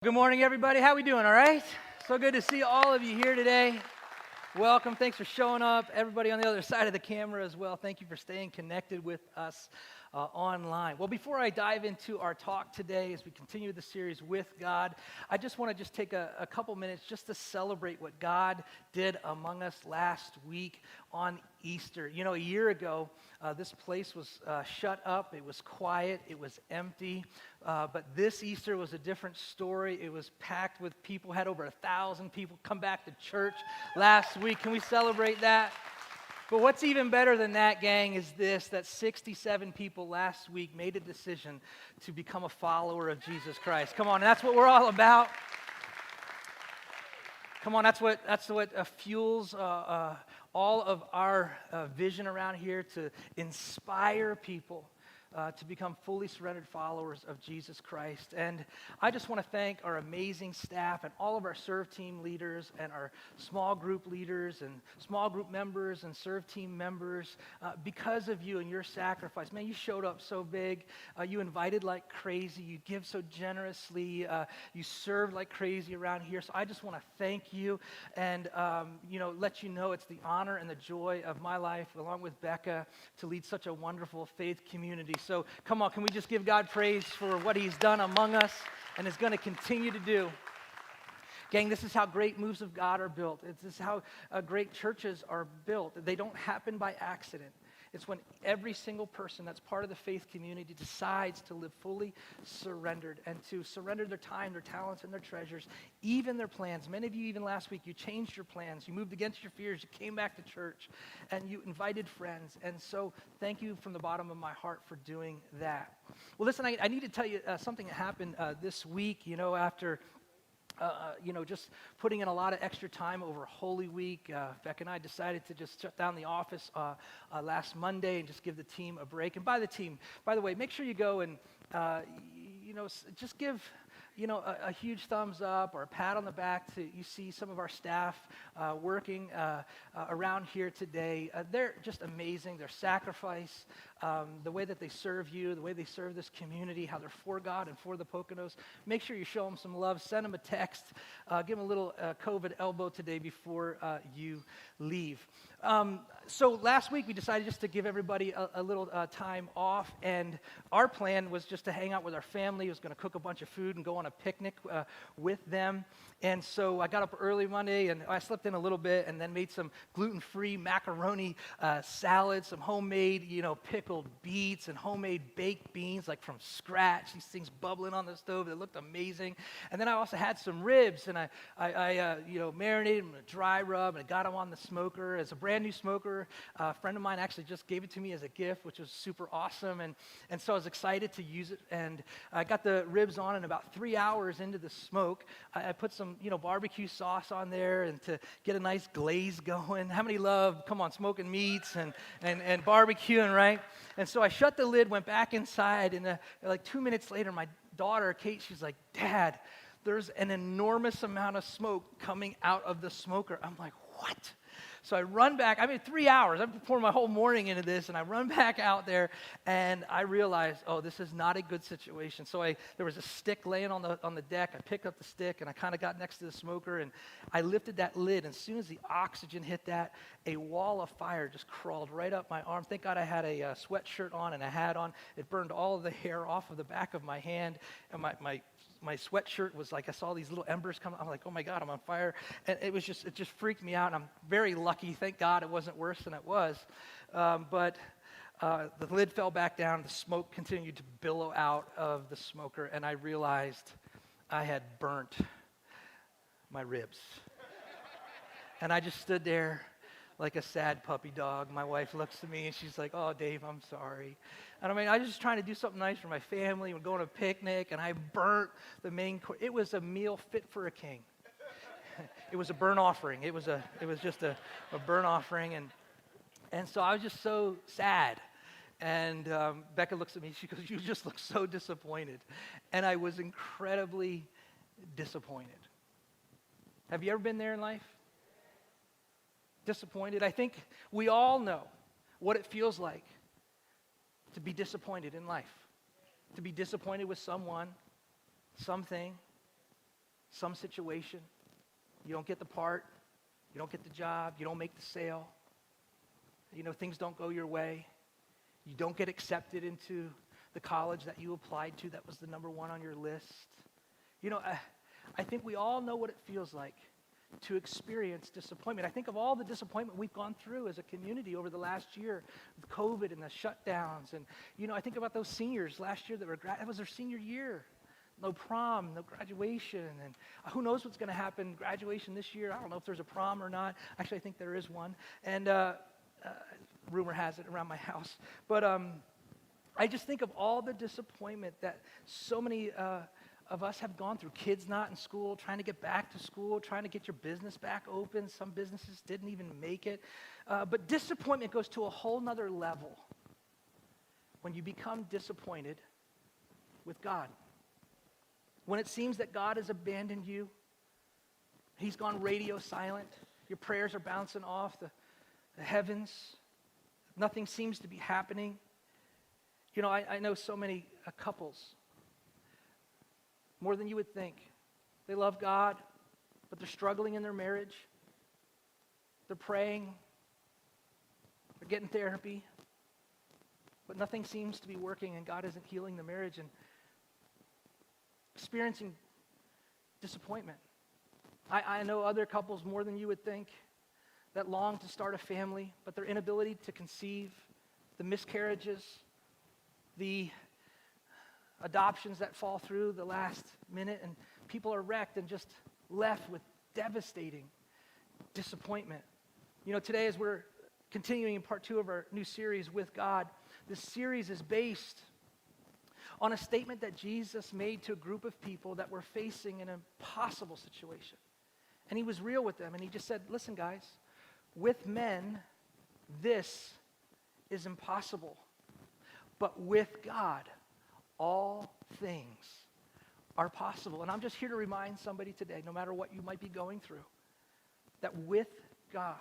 Good morning, everybody. How we doing, all right? So good to see all of you here today. Welcome. Thanks for showing up. Everybody on the other side of the camera as well. Thank you for staying connected with us online. Well, before I dive into our talk today, as we continue the series with God, I just want to take a couple minutes just to celebrate what God did among us last week on Easter. You know, a year ago, this place was shut up. It was quiet. It was empty. But this Easter was a different story. It was packed with people. Had over 1,000 people come back to church last week. Can we celebrate that? But what's even better than that, gang, is this, that 67 people last week made a decision to become a follower of Jesus Christ. Come on, that's what we're all about. Come on, that's what fuels all of our vision around here, to inspire people to become fully surrendered followers of Jesus Christ. And I just want to thank our amazing staff and all of our serve team leaders and our small group leaders and small group members and serve team members. Because of you and your sacrifice, man, you showed up so big. You invited like crazy. You give so generously. You serve like crazy around here. So I just want to thank you and let you know it's the honor and the joy of my life, along with Becca, to lead such a wonderful faith community. So come on, can we just give God praise for what he's done among us and is going to continue to do? Gang, this is how great moves of God are built. This is how great churches are built. They don't happen by accident. It's when every single person that's part of the faith community decides to live fully surrendered and to surrender their time, their talents, and their treasures, even their plans. Many of you, even last week, you changed your plans. You moved against your fears. You came back to church, and you invited friends. And so thank you from the bottom of my heart for doing that. Well, listen, I need to tell you something that happened this week, after just putting in a lot of extra time over Holy Week. Beck and I decided to just shut down the office last Monday and just give the team a break. And by the way, make sure you go and, just give, a huge thumbs up or a pat on the back to you see some of our staff working around here today. They're just amazing. Their sacrifice, the way that they serve you, the way they serve this community, how they're for God and for the Poconos. Make sure you show them some love. Send them a text. Give them a little COVID elbow today before you leave. So last week we decided just to give everybody a little time off, and our plan was just to hang out with our family. I was going to cook a bunch of food and go on a picnic with them. And so I got up early Monday, and I slept in a little bit, and then made some gluten-free macaroni salad, some homemade, pickled beets, and homemade baked beans, like from scratch. These things bubbling on the stove. They looked amazing. And then I also had some ribs, and I marinated them in a dry rub, and I got them on the smoker. It's a brand new smoker. A friend of mine actually just gave it to me as a gift, which was super awesome. And so I was excited to use it. And I got the ribs on, and about 3 hours into the smoke, I put some, barbecue sauce on there and to get a nice glaze going. How many love, come on, smoking meats and barbecuing, right? And so I shut the lid, went back inside, and like 2 minutes later, my daughter, Kate, she's like, "Dad, there's an enormous amount of smoke coming out of the smoker." I'm like, "What?" So I run back. 3 hours. I've poured my whole morning into this, and I run back out there, and I realized, this is not a good situation. So there was a stick laying on the deck. I picked up the stick, and I kind of got next to the smoker, and I lifted that lid. And as soon as the oxygen hit that, a wall of fire just crawled right up my arm. Thank God I had a sweatshirt on and a hat on. It burned all of the hair off of the back of my hand, and my sweatshirt was like, I saw these little embers come. I'm like, oh my God, I'm on fire. And it just freaked me out. And I'm very lucky. Thank God it wasn't worse than it was. But the lid fell back down. The smoke continued to billow out of the smoker. And I realized I had burnt my ribs. And I just stood there like a sad puppy dog. My wife looks at me and she's like, "Oh, Dave, I'm sorry." And I was just trying to do something nice for my family. We're going to a picnic, and I burnt the main course. It was a meal fit for a king. It was a burnt offering. It was just a burnt offering, and so I was just so sad. And Becca looks at me. She goes, "You just look so disappointed," and I was incredibly disappointed. Have you ever been there in life? Disappointed? I think we all know what it feels like to be disappointed in life, to be disappointed with someone, something, some situation. You don't get the part. You don't get the job. You don't make the sale. Things don't go your way. You don't get accepted into the college that you applied to that was the number one on your list. I think we all know what it feels like to experience disappointment. I think of all the disappointment we've gone through as a community over the last year with COVID and the shutdowns. And, I think about those seniors last year that was their senior year. No prom, no graduation, and who knows what's going to happen, graduation this year. I don't know if there's a prom or not. Actually, I think there is one. And rumor has it around my house. But I just think of all the disappointment that so many of us have gone through. Kids not in school, trying to get back to school, trying to get your business back open. Some businesses didn't even make it. But disappointment goes to a whole nother level when you become disappointed with God. When it seems that God has abandoned you, He's gone radio silent, your prayers are bouncing off the heavens, nothing seems to be happening. I know so many couples, more than you would think. They love God, but they're struggling in their marriage. They're praying. They're getting therapy. But nothing seems to be working, and God isn't healing the marriage, and experiencing disappointment. I know other couples, more than you would think, that long to start a family, but their inability to conceive, the miscarriages, the adoptions that fall through the last minute, and people are wrecked and just left with devastating disappointment. Today as we're continuing in part 2 of our new series, With God, this series is based on a statement that Jesus made to a group of people that were facing an impossible situation. And He was real with them, and He just said, listen guys, with men, this is impossible. But with God, all things are possible. And I'm just here to remind somebody today, no matter what you might be going through, that with God,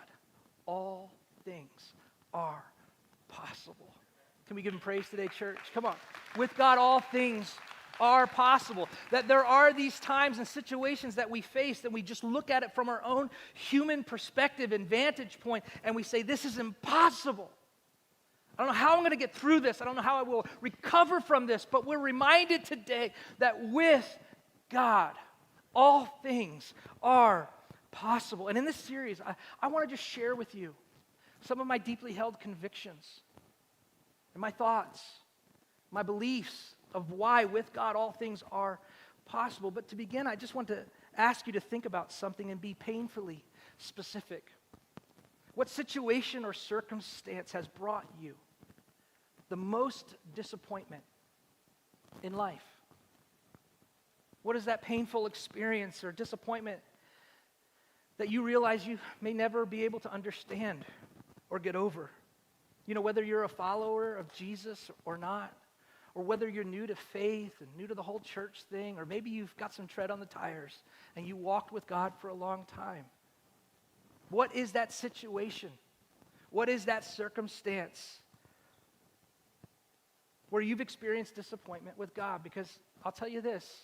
all things are possible. Can we give Him praise today, church? Come on. With God, all things are possible. That there are these times and situations that we face and we just look at it from our own human perspective and vantage point, and we say, this is impossible. I don't know how I'm going to get through this. I don't know how I will recover from this. But we're reminded today that with God, all things are possible. And in this series, I want to just share with you some of my deeply held convictions and my thoughts, my beliefs of why with God all things are possible. But to begin, I just want to ask you to think about something and be painfully specific. What situation or circumstance has brought you the most disappointment in life? What is that painful experience or disappointment that you realize you may never be able to understand or get over? Whether you're a follower of Jesus or not, or whether you're new to faith and new to the whole church thing, or maybe you've got some tread on the tires and you walked with God for a long time. What is that situation? What is that circumstance where you've experienced disappointment with God? Because I'll tell you this,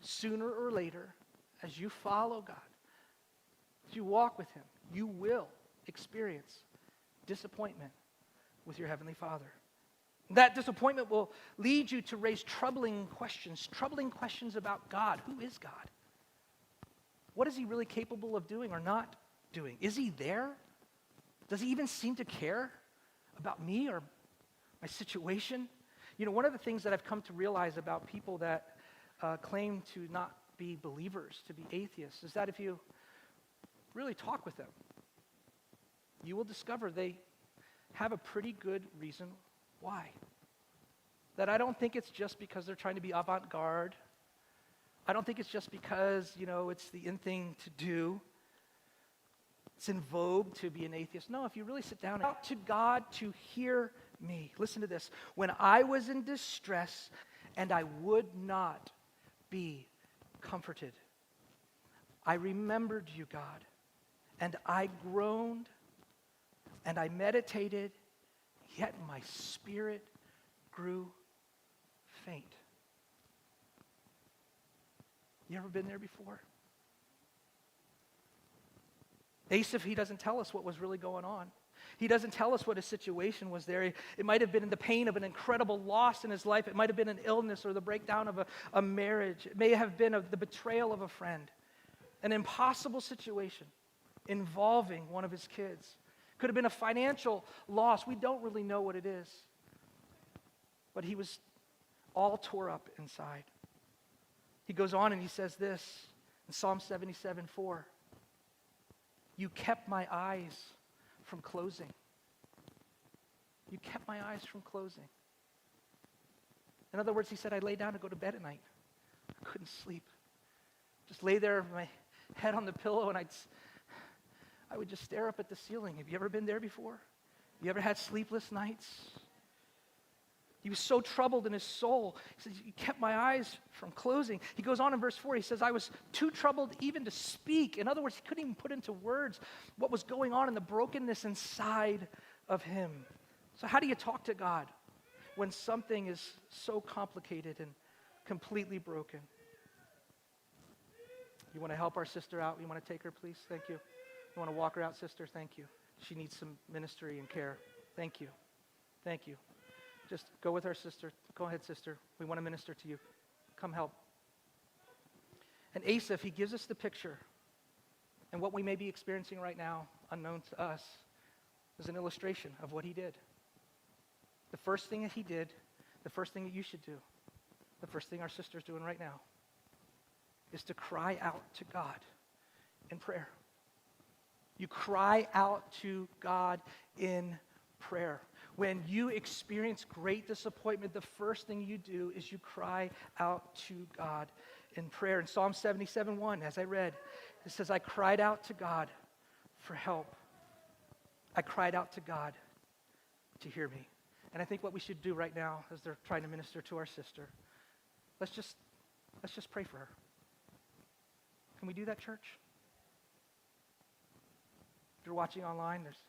sooner or later, as you follow God, as you walk with Him, you will experience disappointment with your Heavenly Father. That disappointment will lead you to raise troubling questions about God. Who is God? What is He really capable of doing or not doing? Is He there? Does He even seem to care about me or my situation? One of the things that I've come to realize about people that claim to not be believers, to be atheists, is that if you really talk with them, you will discover they have a pretty good reason why. That I don't think it's just because they're trying to be avant-garde. I don't think it's just because, it's the in thing to do. It's in vogue to be an atheist. No, if you really sit down and talk to God to hear me. Listen to this. When I was in distress and I would not be comforted, I remembered you, God, and I groaned and I meditated, yet my spirit grew faint. You ever been there before? Asaph, he doesn't tell us what was really going on. He doesn't tell us what his situation was there. It might have been in the pain of an incredible loss in his life. It might have been an illness or the breakdown of a marriage. It may have been the betrayal of a friend. An impossible situation involving one of his kids. Could have been a financial loss. We don't really know what it is. But he was all tore up inside. He goes on and he says this in Psalm 77:4. You kept my eyes from closing. You kept my eyes from closing. In other words, he said, I lay down to go to bed at night. I couldn't sleep. Just lay there with my head on the pillow and I would just stare up at the ceiling. Have you ever been there before? You ever had sleepless nights? He was so troubled in his soul. He says, you kept my eyes from closing. He goes on in verse 4, he says, I was too troubled even to speak. In other words, he couldn't even put into words what was going on in the brokenness inside of him. So how do you talk to God when something is so complicated and completely broken? You want to help our sister out? You want to take her, please? Thank you. You want to walk her out, sister? Thank you. She needs some ministry and care. Thank you. Thank you. Just go with our sister. Go ahead, sister. We want to minister to you. Come help. And Asaph, he gives us the picture. And what we may be experiencing right now, unknown to us, is an illustration of what he did. The first thing that he did, the first thing that you should do, the first thing our sister's doing right now, is to cry out to God in prayer. You cry out to God in prayer. When you experience great disappointment, the first thing you do is you cry out to God in prayer. In Psalm 77:1, as I read, it says, I cried out to God for help. I cried out to God to hear me. And I think what we should do right now, as they're trying to minister to our sister, let's just pray for her. Can we do that, church? If you're watching online, there's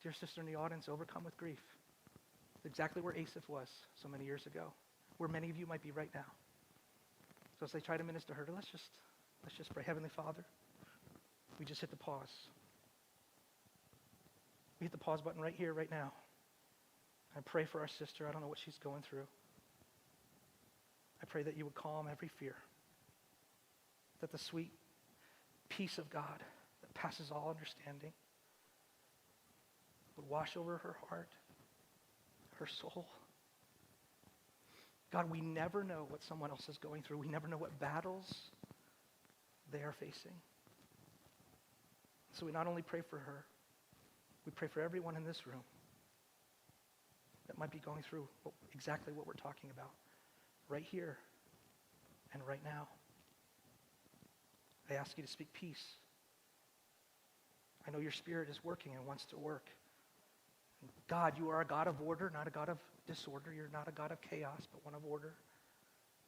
dear sister in the audience, overcome with grief. Exactly where Asaph was so many years ago, where many of you might be right now. So as they try to minister to her, let's just pray. Heavenly Father, we just hit the pause. We hit the pause button right here, right now. I pray for our sister. I don't know what she's going through. I pray that you would calm every fear, that the sweet peace of God that passes all understanding would wash over her heart, her soul. God, we never know what someone else is going through. We never know what battles they are facing. So we not only pray for her, we pray for everyone in this room that might be going through exactly what we're talking about right here and right now. I ask you to speak peace. I know your Spirit is working and wants to work. God, you are a God of order, not a God of disorder. You're not a God of chaos, but one of order.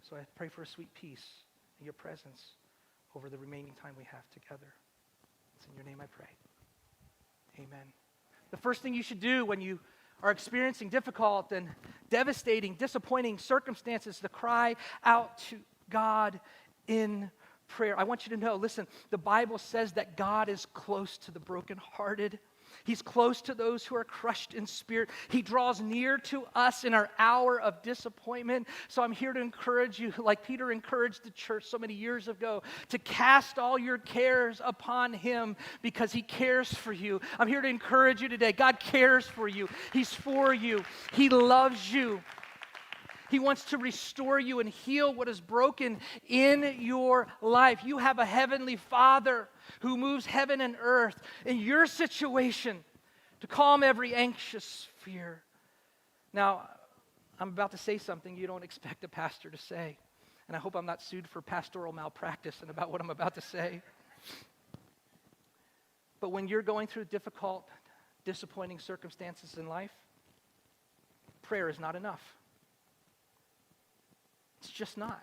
So I pray for a sweet peace in your presence over the remaining time we have together. It's in your name I pray. Amen. The first thing you should do when you are experiencing difficult and devastating, disappointing circumstances is to cry out to God in prayer. I want you to know, listen, the Bible says that God is close to the brokenhearted. He's close to those who are crushed in spirit. He draws near to us in our hour of disappointment. So I'm here to encourage you, like Peter encouraged the church so many years ago, to cast all your cares upon him because he cares for you. I'm here to encourage you today. God cares for you. He's for you. He loves you. He wants to restore you and heal what is broken in your life. You have a heavenly Father who moves heaven and earth in your situation to calm every anxious fear. Now, I'm about to say something you don't expect a pastor to say, and I hope I'm not sued for pastoral malpractice and about what I'm about to say. But when you're going through difficult, disappointing circumstances in life, prayer is not enough. It's just not.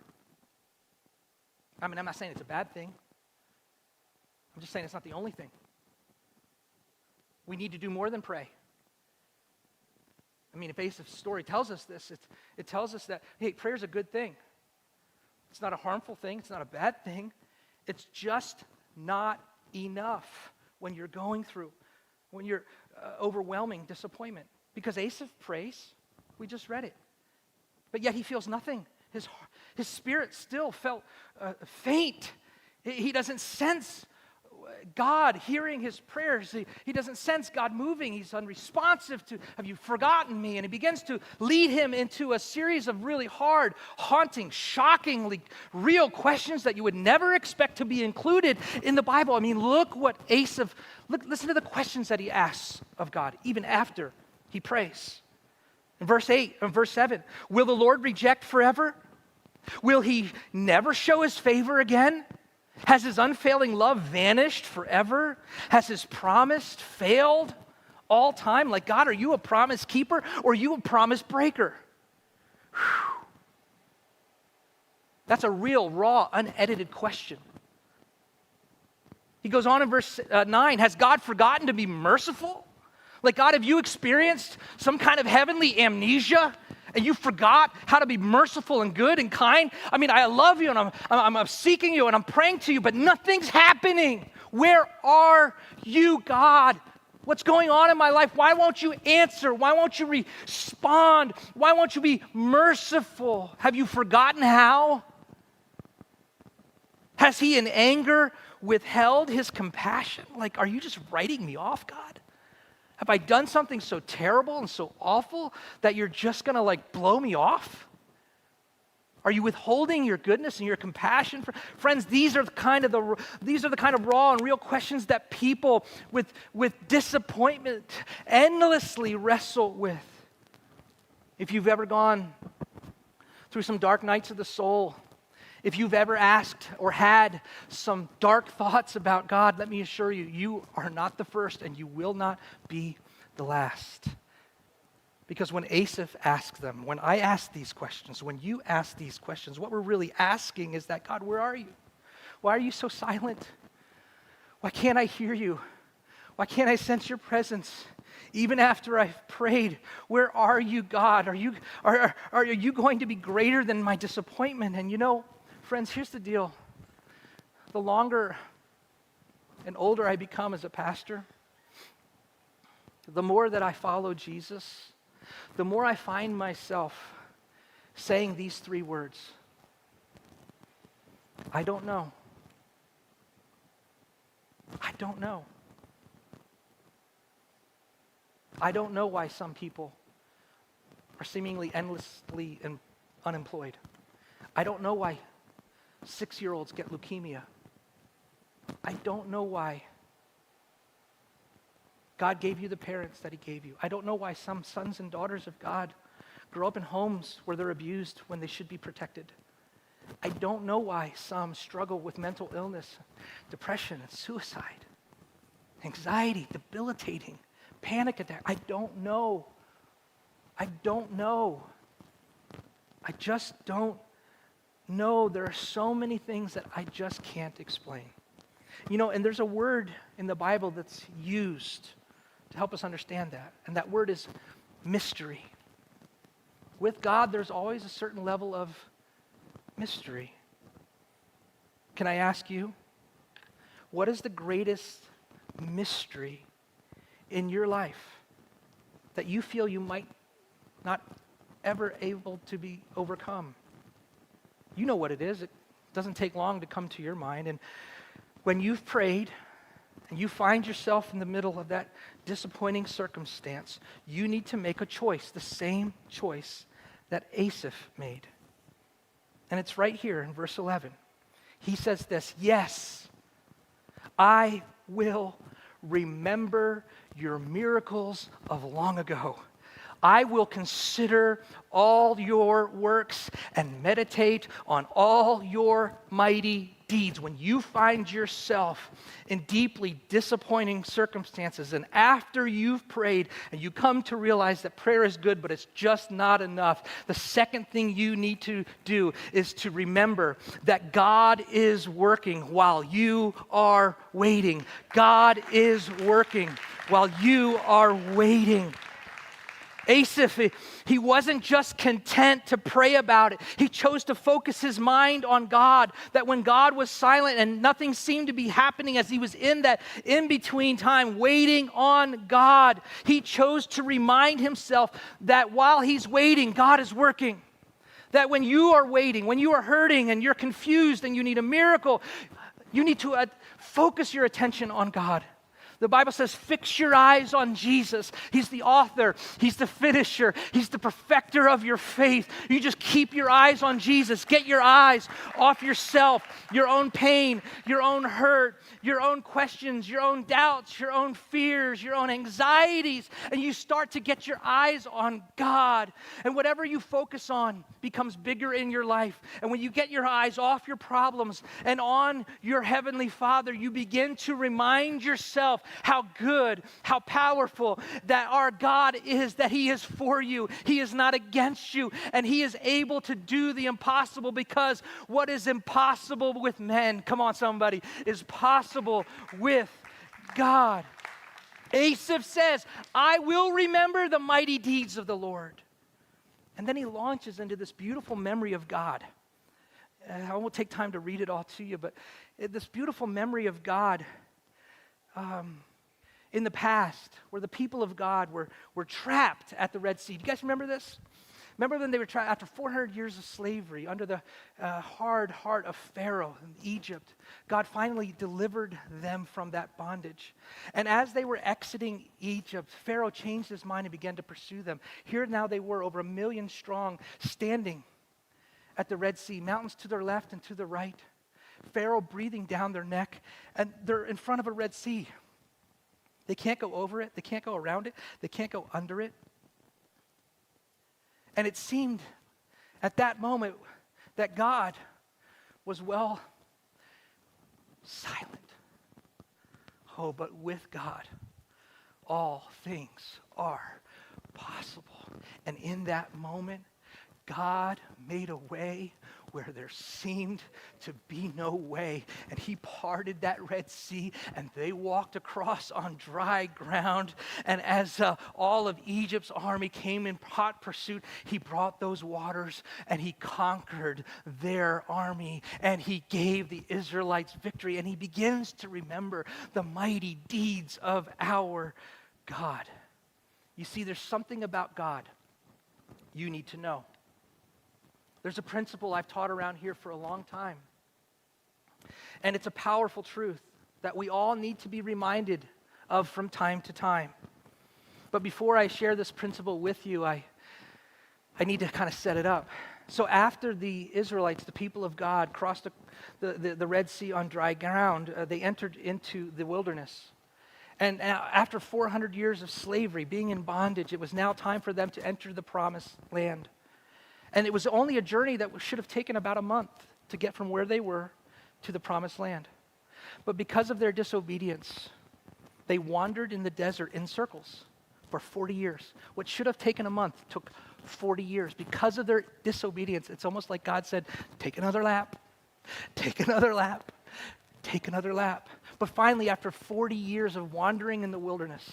I mean, I'm not saying it's a bad thing. I'm just saying it's not the only thing. We need to do more than pray. I mean, if Asaph's story tells us this, it tells us that, hey, prayer is a good thing. It's not a harmful thing. It's not a bad thing. It's just not enough when you're going through, when you're overwhelming disappointment. Because Asaph prays, we just read it, but yet he feels nothing. His spirit still felt faint. He doesn't sense God hearing his prayers. He doesn't sense God moving. He's unresponsive to, have you forgotten me? And he begins to lead him into a series of really hard, haunting, shockingly real questions that you would never expect to be included in the Bible. I mean, look what listen to the questions that he asks of God, even after he prays. In verse 8 and verse 7, will the Lord reject forever? Will he never show his favor again? Has his unfailing love vanished forever? Has his promise failed all time? Like, God, are you a promise keeper or are you a promise breaker? Whew. That's a real, raw, unedited question. He goes on in verse 9, has God forgotten to be merciful? Like, God, have you experienced some kind of heavenly amnesia and you forgot how to be merciful and good and kind? I mean, I love you and I'm seeking you and I'm praying to you, but nothing's happening. Where are you, God? What's going on in my life? Why won't you answer? Why won't you respond? Why won't you be merciful? Have you forgotten how? Has he in anger withheld his compassion? Like, are you just writing me off, God? Have I done something so terrible and so awful that you're just going to like blow me off? Are you withholding your goodness and your compassion? Friends, these are the kind of raw and real questions that people with disappointment endlessly wrestle with. If you've ever gone through some dark nights of the soul, if you've ever asked or had some dark thoughts about God, let me assure you, you are not the first and you will not be the last. Because when Asaph asks them, when I ask these questions, when you ask these questions, what we're really asking is that, God, where are you? Why are you so silent? Why can't I hear you? Why can't I sense your presence? Even after I've prayed, where are you, God? Are you going to be greater than my disappointment? And you know, friends, here's the deal. The longer and older I become as a pastor, the more that I follow Jesus, the more I find myself saying these three words. I don't know. I don't know. I don't know why some people are seemingly endlessly unemployed. I don't know why 6-year-olds get leukemia. I don't know why God gave you the parents that he gave you. I don't know why some sons and daughters of God grow up in homes where they're abused when they should be protected. I don't know why some struggle with mental illness, depression, and suicide, anxiety, debilitating, panic attack. I don't know. I don't know. I just don't know. There are so many things that I just can't explain. You know, and there's a word in the Bible that's used to help us understand that, and that word is mystery. With God, there's always a certain level of mystery. Can I ask you, what is the greatest mystery in your life that you feel you might not ever able to be overcome? You know what it is. It doesn't take long to come to your mind. And when you've prayed and you find yourself in the middle of that disappointing circumstance, you need to make a choice, the same choice that Asaph made. And it's right here in verse 11. He says this, yes, I will remember your miracles of long ago. I will consider all your works and meditate on all your mighty deeds. When you find yourself in deeply disappointing circumstances, and after you've prayed and you come to realize that prayer is good, but it's just not enough, the second thing you need to do is to remember that God is working while you are waiting. God is working while you are waiting. Asaph, he wasn't just content to pray about it. He chose to focus his mind on God, that when God was silent and nothing seemed to be happening as he was in that in-between time waiting on God, he chose to remind himself that while he's waiting, God is working. That when you are waiting, when you are hurting and you're confused and you need a miracle, you need to focus your attention on God. The Bible says, fix your eyes on Jesus. He's the author. He's the finisher. He's the perfecter of your faith. You just keep your eyes on Jesus. Get your eyes off yourself, your own pain, your own hurt, your own questions, your own doubts, your own fears, your own anxieties, and you start to get your eyes on God. And whatever you focus on becomes bigger in your life. And when you get your eyes off your problems and on your Heavenly Father, you begin to remind yourself how good, how powerful that our God is, that He is for you. He is not against you, and He is able to do the impossible, because what is impossible with men, come on somebody, is possible with God. Asaph says, I will remember the mighty deeds of the Lord. And then he launches into this beautiful memory of God. I won't take time to read it all to you, but this beautiful memory of God in the past, where the people of God were trapped at the Red Sea. Do you guys remember this? Remember when they were trapped after 400 years of slavery under the hard heart of Pharaoh in Egypt? God finally delivered them from that bondage. And as they were exiting Egypt, Pharaoh changed his mind and began to pursue them. Here now they were, over 1 million strong, standing at the Red Sea, mountains to their left and to the right. Pharaoh breathing down their neck, and they're in front of a Red Sea. They can't go over it. They can't go around it. They can't go under it. And it seemed at that moment that God was, well, silent. Oh, but with God, all things are possible. And in that moment, God made a way where there seemed to be no way. And He parted that Red Sea, and they walked across on dry ground. And as all of Egypt's army came in hot pursuit, He brought those waters, and He conquered their army, and He gave the Israelites victory. And he begins to remember the mighty deeds of our God. You see, there's something about God you need to know. There's a principle I've taught around here for a long time. And it's a powerful truth that we all need to be reminded of from time to time. But before I share this principle with you, I need to kind of set it up. So after the Israelites, the people of God, crossed the Red Sea on dry ground, they entered into the wilderness. And after 400 years of slavery, being in bondage, it was now time for them to enter the promised land. And it was only a journey that should have taken about a month to get from where they were to the promised land. But because of their disobedience, they wandered in the desert in circles for 40 years. What should have taken a month took 40 years. Because of their disobedience, it's almost like God said, take another lap, take another lap, take another lap. But finally, after 40 years of wandering in the wilderness,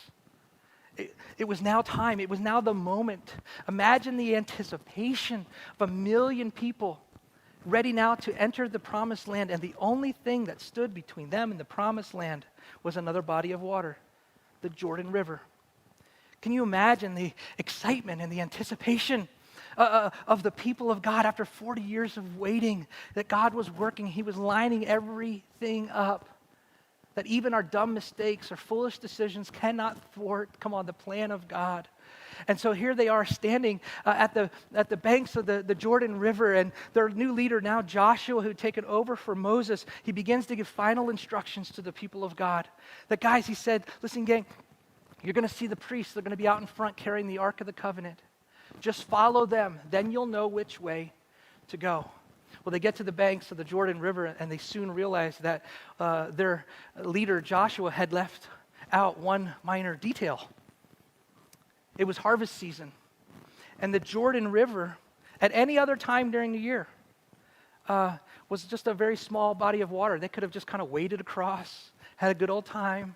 it was now time. It was now the moment. Imagine the anticipation of 1 million people ready now to enter the promised land. And the only thing that stood between them and the promised land was another body of water, the Jordan River. Can you imagine the excitement and the anticipation of the people of God after 40 years of waiting, that God was working? He was lining everything up. That even our dumb mistakes or foolish decisions cannot thwart, the plan of God. And so here they are standing at the banks of the Jordan River, and their new leader now, Joshua, who had taken over for Moses, he begins to give final instructions to the people of God. That guys, he said, listen gang, you're going to see the priests. They're going to be out in front carrying the Ark of the Covenant. Just follow them. Then you'll know which way to go. Well, they get to the banks of the Jordan River, and they soon realize that their leader, Joshua, had left out one minor detail. It was harvest season. And the Jordan River, at any other time during the year, was just a very small body of water. They could have just kind of waded across, had a good old time,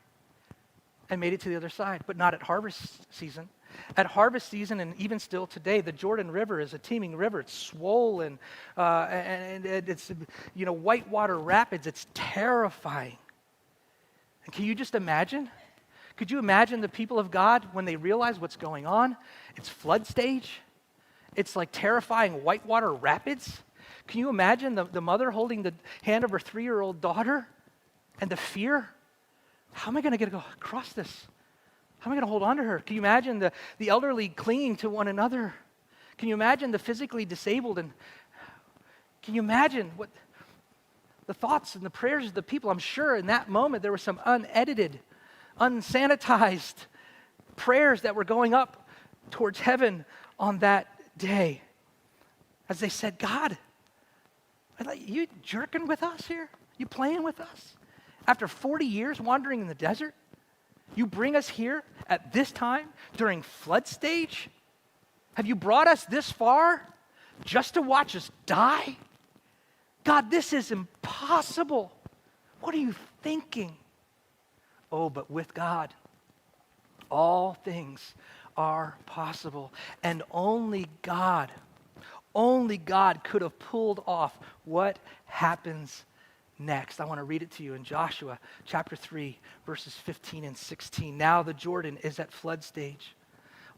and made it to the other side, but not at harvest season. At harvest season, and even still today, the Jordan River is a teeming river. It's swollen, and it's, whitewater rapids. It's terrifying. And can you just imagine? Could you imagine the people of God when they realize what's going on? It's flood stage. It's like terrifying whitewater rapids. Can you imagine the mother holding the hand of her 3-year-old daughter and the fear? How am I going to go across this? How am I going to hold on to her? Can you imagine the elderly clinging to one another? Can you imagine the physically disabled? And can you imagine what the thoughts and the prayers of the people? I'm sure in that moment there were some unedited, unsanitized prayers that were going up towards heaven on that day. As they said, God, you jerking with us here? You playing with us? After 40 years wandering in the desert, you bring us here at this time during flood stage? Have you brought us this far just to watch us die? God, this is impossible. What are you thinking? Oh, but with God, all things are possible. And only God could have pulled off what happens next. I want to read it to you in Joshua chapter 3, verses 15 and 16. Now the Jordan is at flood stage,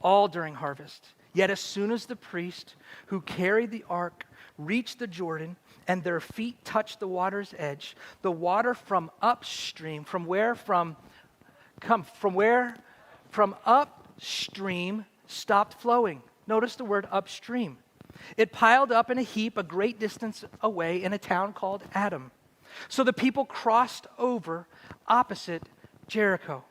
all during harvest. Yet as soon as the priest who carried the ark reached the Jordan and their feet touched the water's edge, the water from upstream, from upstream stopped flowing. Notice the word upstream. It piled up in a heap a great distance away in a town called Adam. So the people crossed over opposite Jericho.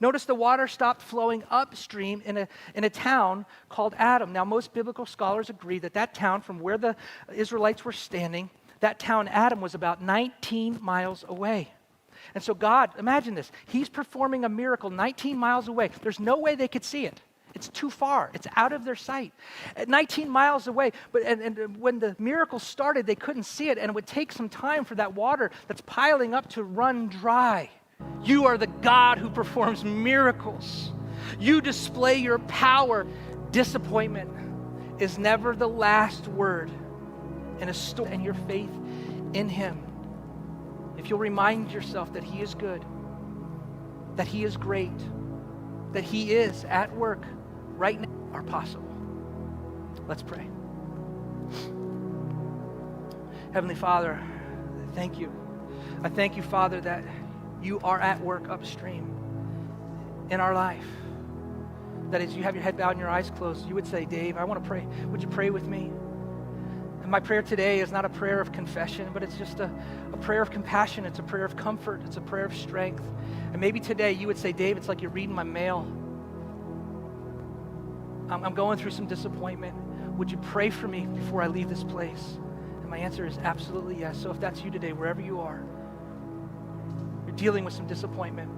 Notice the water stopped flowing upstream in a town called Adam. Now, most biblical scholars agree that town, from where the Israelites were standing, that town Adam was about 19 miles away. And so God, imagine this, he's performing a miracle 19 miles away. There's no way they could see it. It's too far. It's out of their sight. At 19 miles away, and when the miracle started, they couldn't see it, and it would take some time for that water that's piling up to run dry. You are the God who performs miracles. You display your power. Disappointment is never the last word in a story, and your faith in Him. If you'll remind yourself that He is good, that He is great, that He is at work right now, are possible. Let's pray. Heavenly Father, thank you. I thank you, Father, that you are at work upstream in our life. That as you have your head bowed and your eyes closed, you would say, Dave, I want to pray. Would you pray with me? And my prayer today is not a prayer of confession, but it's just a prayer of compassion. It's a prayer of comfort. It's a prayer of strength. And maybe today you would say, Dave, it's like you're reading my mail. I'm going through some disappointment. Would you pray for me before I leave this place? And my answer is absolutely yes. So if that's you today, wherever you are, you're dealing with some disappointment.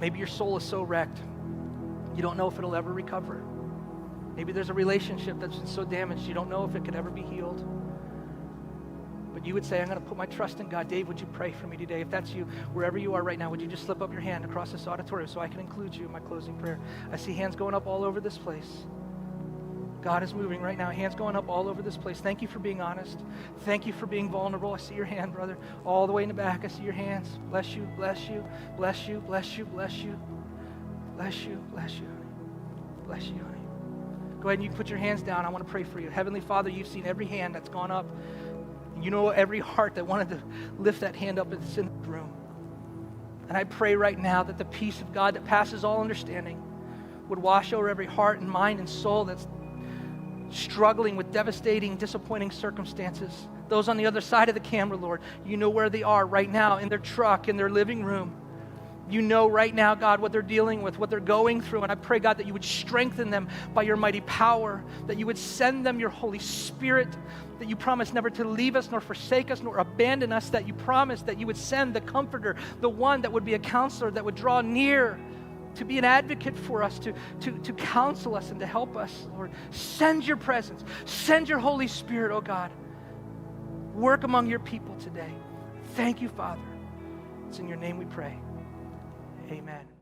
Maybe your soul is so wrecked, you don't know if it'll ever recover. Maybe there's a relationship that's been so damaged, you don't know if it could ever be healed. But you would say, I'm going to put my trust in God. Dave, would you pray for me today? If that's you, wherever you are right now, would you just slip up your hand across this auditorium so I can include you in my closing prayer? I see hands going up all over this place. God is moving right now. Hands going up all over this place. Thank you for being honest. Thank you for being vulnerable. I see your hand, brother. All the way in the back, I see your hands. Bless you, bless you, bless you, bless you, bless you. Bless you, bless you, honey. Bless you, honey. Go ahead and you can put your hands down. I want to pray for you. Heavenly Father, you've seen every hand that's gone up. You know every heart that wanted to lift that hand up that's in the room. And I pray right now that the peace of God that passes all understanding would wash over every heart and mind and soul that's struggling with devastating, disappointing circumstances. Those on the other side of the camera, Lord, you know where they are right now in their truck, in their living room. You know right now, God, what they're dealing with, what they're going through. And I pray, God, that you would strengthen them by your mighty power, that you would send them your Holy Spirit, that you promise never to leave us nor forsake us nor abandon us, that you promise that you would send the Comforter, the one that would be a counselor, that would draw near to be an advocate for us, to counsel us and to help us, Lord. Send your presence. Send your Holy Spirit, oh God. Work among your people today. Thank you, Father. It's in your name we pray. Amen.